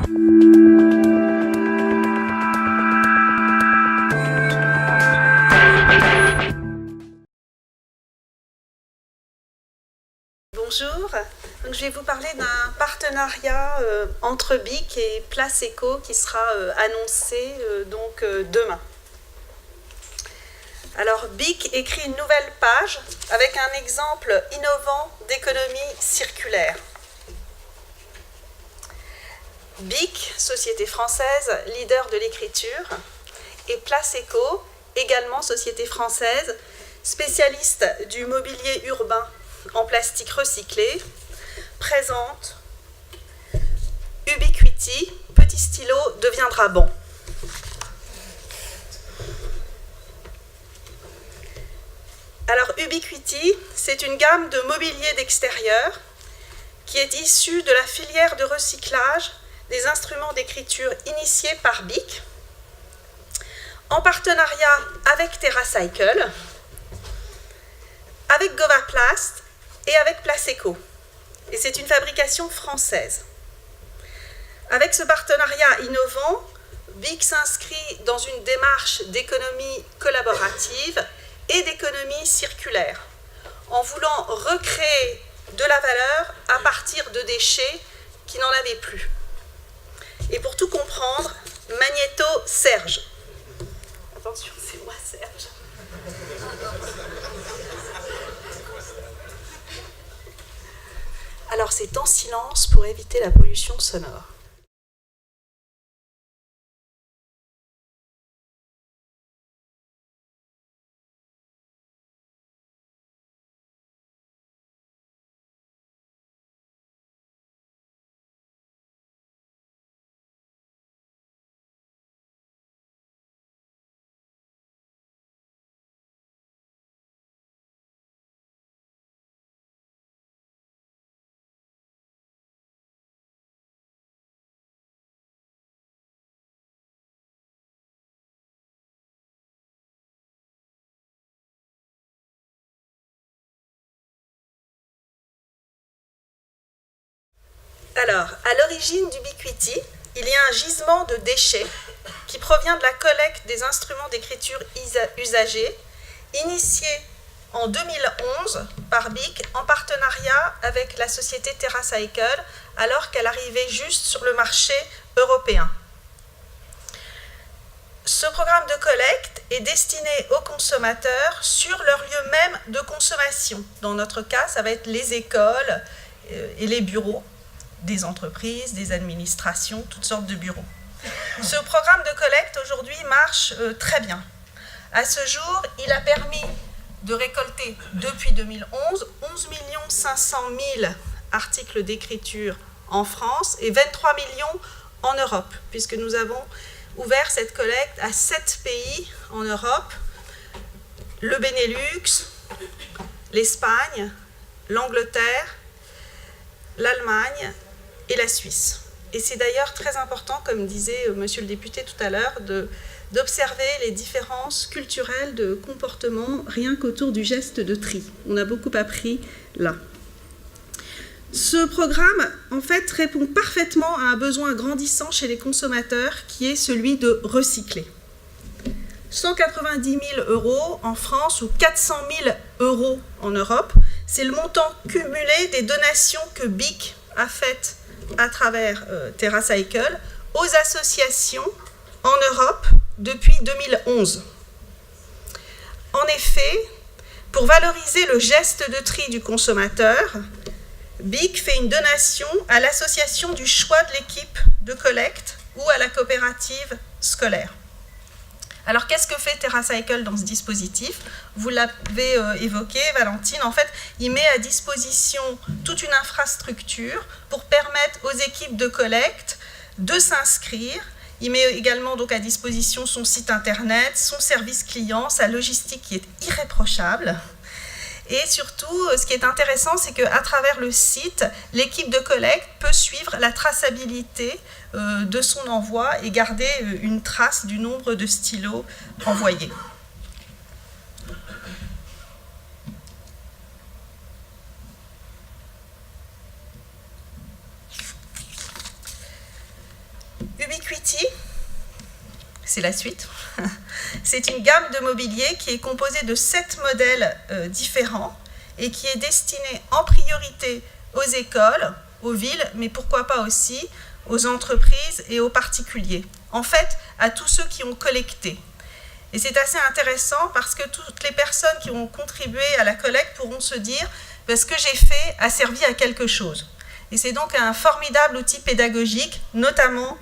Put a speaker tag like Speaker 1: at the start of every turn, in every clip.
Speaker 1: Bonjour, donc je vais vous parler d'un partenariat entre BIC et Place Eco qui sera annoncé demain. Alors BIC écrit une nouvelle page avec un exemple innovant d'économie circulaire. BIC, société française, leader de l'écriture, et Place Eco, également société française, spécialiste du mobilier urbain en plastique recyclé, présente Ubiquity, petit stylo deviendra bon. Alors Ubiquity, c'est une gamme de mobilier d'extérieur qui est issue de la filière de recyclage des instruments d'écriture initiés par BIC, en partenariat avec TerraCycle, avec Govaplast et avec Place Eco. Et c'est une fabrication française. Avec ce partenariat innovant, BIC s'inscrit dans une démarche d'économie collaborative et d'économie circulaire, en voulant recréer de la valeur à partir de déchets qui n'en avaient plus. Et pour tout comprendre, Magnéto Serge. Attention, c'est moi Serge. Alors c'est en silence pour éviter la pollution sonore. Alors, à l'origine d'Ubiquity, il y a un gisement de déchets qui provient de la collecte des instruments d'écriture usagés, initié en 2011 par BIC en partenariat avec la société TerraCycle, alors qu'elle arrivait juste sur le marché européen. Ce programme de collecte est destiné aux consommateurs sur leur lieu même de consommation. Dans notre cas, ça va être les écoles et les bureaux des entreprises, des administrations, toutes sortes de bureaux. Ce programme de collecte aujourd'hui marche très bien. À ce jour, il a permis de récolter depuis 2011 11 500 000 articles d'écriture en France et 23 millions en Europe, puisque nous avons ouvert cette collecte à 7 pays en Europe, le Benelux, l'Espagne, l'Angleterre, l'Allemagne et la Suisse. Et c'est d'ailleurs très important, comme disait monsieur le député tout à l'heure, d'observer les différences culturelles de comportement rien qu'autour du geste de tri. On a beaucoup appris là. Ce programme, en fait, répond parfaitement à un besoin grandissant chez les consommateurs, qui est celui de recycler. 190 000 € en France ou 400 000 € en Europe, c'est le montant cumulé des donations que BIC a faites à travers TerraCycle aux associations en Europe depuis 2011. En effet, pour valoriser le geste de tri du consommateur, BIC fait une donation à l'association du choix de l'équipe de collecte ou à la coopérative scolaire. Alors, qu'est-ce que fait TerraCycle dans ce dispositif? Vous l'avez évoqué, Valentine. En fait, il met à disposition toute une infrastructure pour permettre aux équipes de collecte de s'inscrire. Il met également donc à disposition son site internet, son service client, sa logistique qui est irréprochable. Et surtout, ce qui est intéressant, c'est qu'à travers le site, l'équipe de collecte peut suivre la traçabilité de son envoi et garder une trace du nombre de stylos envoyés. Ubiquity, c'est la suite. C'est une gamme de mobilier qui est composée de 7 modèles différents et qui est destinée en priorité aux écoles, aux villes, mais pourquoi pas aussi aux entreprises et aux particuliers. En fait, à tous ceux qui ont collecté. Et c'est assez intéressant parce que toutes les personnes qui ont contribué à la collecte pourront se dire « ce que j'ai fait a servi à quelque chose ». Et c'est donc un formidable outil pédagogique, notamment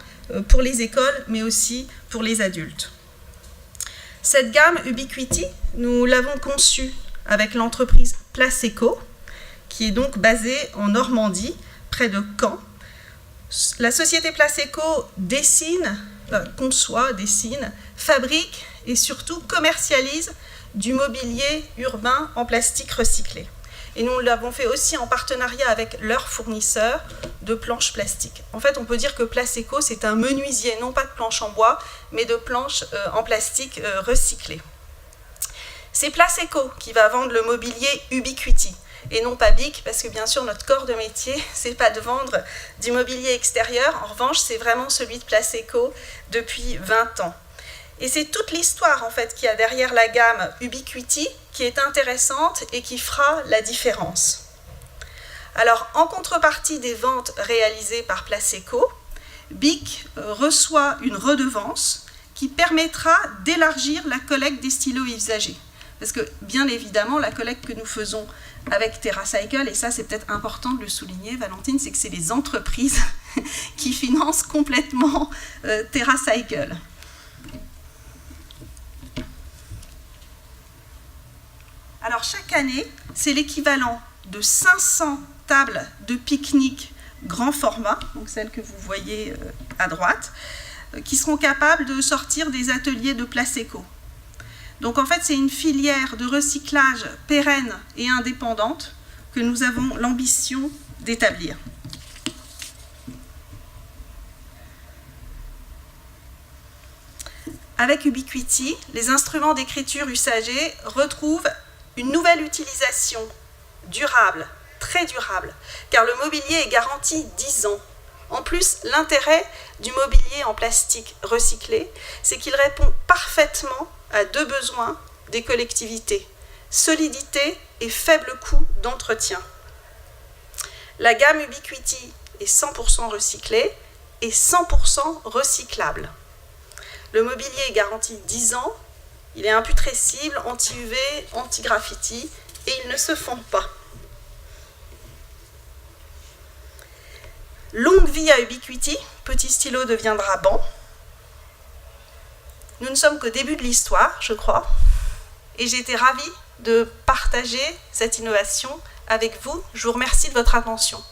Speaker 1: pour les écoles, mais aussi pour les adultes. Cette gamme Ubiquity, nous l'avons conçue avec l'entreprise Placeco, qui est donc basée en Normandie, près de Caen. La société Placeco conçoit, dessine, fabrique et surtout commercialise du mobilier urbain en plastique recyclé. Et nous l'avons fait aussi en partenariat avec leurs fournisseurs de planches plastiques. En fait, on peut dire que Placeco, c'est un menuisier, non pas de planches en bois, mais de planches en plastique recyclées. C'est Placeco qui va vendre le mobilier Ubiquity, et non pas BIC, parce que bien sûr, notre corps de métier, c'est pas de vendre du mobilier extérieur. En revanche, c'est vraiment celui de Placeco depuis 20 ans. Et c'est toute l'histoire en fait qu'il y a derrière la gamme Ubiquity qui est intéressante et qui fera la différence. Alors, en contrepartie des ventes réalisées par Placeco, BIC reçoit une redevance qui permettra d'élargir la collecte des stylos usagés. Parce que, bien évidemment, la collecte que nous faisons avec TerraCycle, et ça c'est peut-être important de le souligner, Valentine, c'est que c'est les entreprises qui financent complètement TerraCycle. Alors chaque année, c'est l'équivalent de 500 tables de pique-nique grand format, donc celles que vous voyez à droite, qui seront capables de sortir des ateliers de Placeco. Donc en fait, c'est une filière de recyclage pérenne et indépendante que nous avons l'ambition d'établir. Avec Ubiquity, les instruments d'écriture usagés retrouvent une nouvelle utilisation durable, très durable, car le mobilier est garanti 10 ans. En plus, l'intérêt du mobilier en plastique recyclé, c'est qu'il répond parfaitement à 2 besoins des collectivités, solidité et faible coût d'entretien. La gamme Ubiquity est 100% recyclée et 100% recyclable. Le mobilier est garanti 10 ans, il est imputrescible, anti-UV, anti-graffiti et il ne se fond pas. Longue vie à Ubiquity, petit stylo deviendra banc. Nous ne sommes qu'au début de l'histoire, je crois, et j'ai été ravie de partager cette innovation avec vous. Je vous remercie de votre attention.